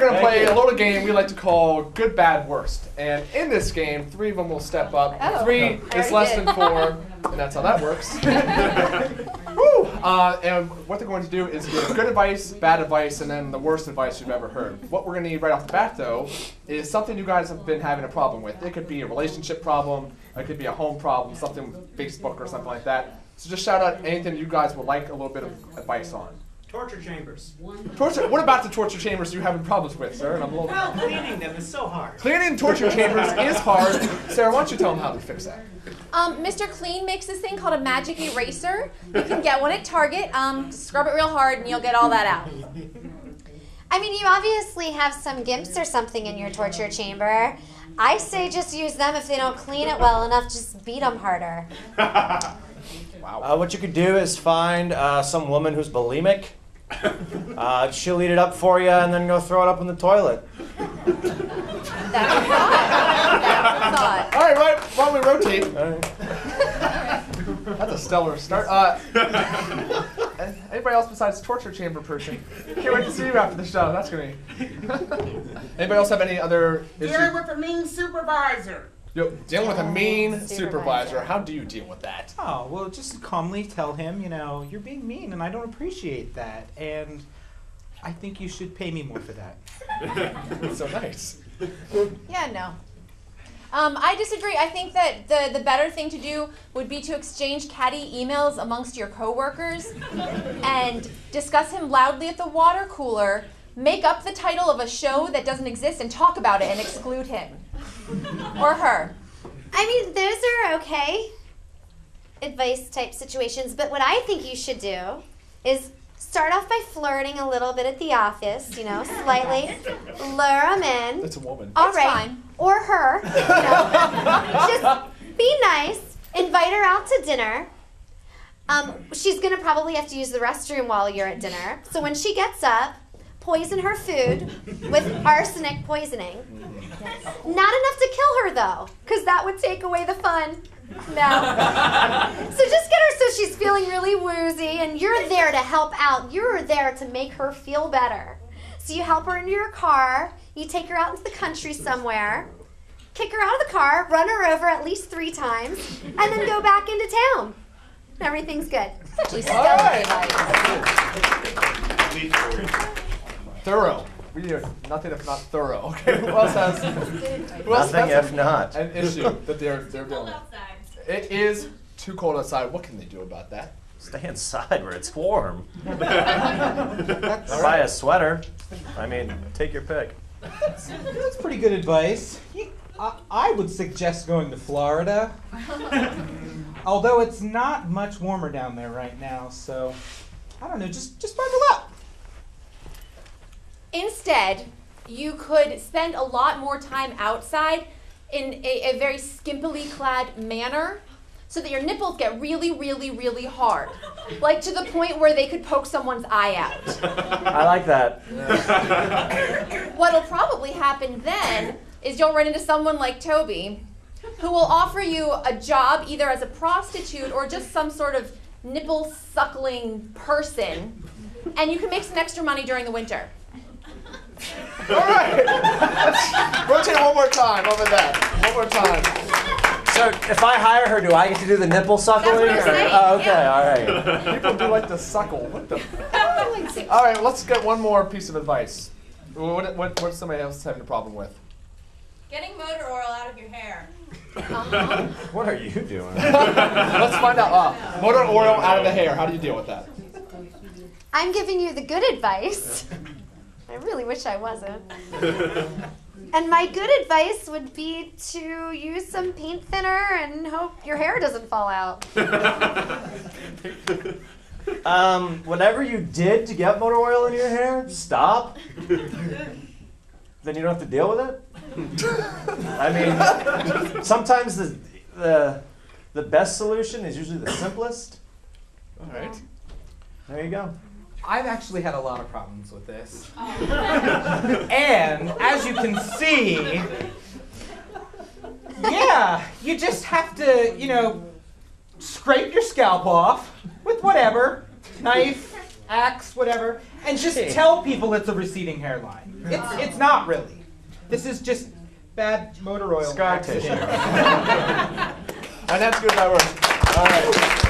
going to play a little game we like to call Good, Bad, Worst. And in this game, 3 of them will step up. 3 is less than 4, and that's how that works. Woo! And what they're going to do is give good advice, bad advice, and then the worst advice you've ever heard. What we're going to need right off the bat, though, is something you guys have been having a problem with. It could be a relationship problem, it could be a home problem, something with Facebook or something like that. So just shout out anything you guys would like a little bit of advice on. Torture chambers. What about the torture chambers you're having problems with, sir? Well, cleaning them is so hard. Cleaning torture chambers is hard. Sarah, why don't you tell them how to fix that? Mr. Clean makes this thing called a magic eraser. You can get one at Target. Scrub it real hard and you'll get all that out. I mean, you obviously have some gimps or something in your torture chamber. I say just use them. If they don't clean it well enough, just beat them harder. Wow. What you could do is find some woman who's bulimic. She'll eat it up for you and then go throw it up in the toilet. That's a thought. All right, why don't we rotate? All right. That's a stellar start. Anybody else besides torture chamber person? Can't wait to see you after the show. That's gonna be. Anybody else have any other issues? Dealing with a mean supervisor. Yo, dealing with a mean supervisor. How do you deal with that? Oh, well, just calmly tell him, you know, you're being mean and I don't appreciate that. And I think you should pay me more for that. That's so nice. Yeah, no. I disagree. I think that the better thing to do would be to exchange catty emails amongst your coworkers and discuss him loudly at the water cooler, make up the title of a show that doesn't exist and talk about it and exclude him. Or her. I mean, those are okay advice type situations, but what I think you should do is start off by flirting a little bit at the office, you know, slightly lure them in. It's a woman. All It's right. fine. Or her, you know. Just be nice, invite her out to dinner. She's gonna probably have to use the restroom while you're at dinner. So when she gets up, poison her food with arsenic poisoning. Not enough to kill her though, because that would take away the fun. No. So just get her so she's feeling really woozy, and you're there to help out. You're there to make her feel better. So you help her into your car, you take her out into the country somewhere, kick her out of the car, run her over at least 3 times, and then go back into town. Everything's good. Actually, All right. Thorough. We are nothing if not thorough. Okay. Who else has? Nothing if not. An issue that they're dealing with. It is too cold outside. What can they do about that? Stay inside where it's warm. Buy a sweater. I mean, take your pick. That's pretty good advice. I would suggest going to Florida. Although it's not much warmer down there right now, so I don't know, just bundle up. Instead, you could spend a lot more time outside in a very skimpily clad manner so that your nipples get really, really, really hard. Like to the point where they could poke someone's eye out. I like that. What'll probably happen then is you'll run into someone like Toby who will offer you a job either as a prostitute or just some sort of nipple-suckling person, and you can make some extra money during the winter. All right. Let's rotate one more time over that. One more time. So if I hire her, do I get to do the nipple suckling? That's what I'm saying, Oh, okay, yeah. all right. People do like to suckle. What the? All right, let's get one more piece of advice. What's somebody else having a problem with? Getting motor oil out of your hair. What are you doing? Let's find out. Motor oil out of the hair. How do you deal with that? I'm giving you the good advice. I really wish I wasn't. And my good advice would be to use some paint thinner and hope your hair doesn't fall out. Whatever you did to get motor oil in your hair, stop. Then you don't have to deal with it. I mean, sometimes the best solution is usually the simplest. All right. There you go. I've actually had a lot of problems with this. And as you can see, yeah, you just have to, you know, scrape your scalp off with whatever, knife, Axe, whatever, and just tell people it's a receding hairline. It's not really. This is just bad motor oil. Scar accident. tissue. And that's good, that works. All right.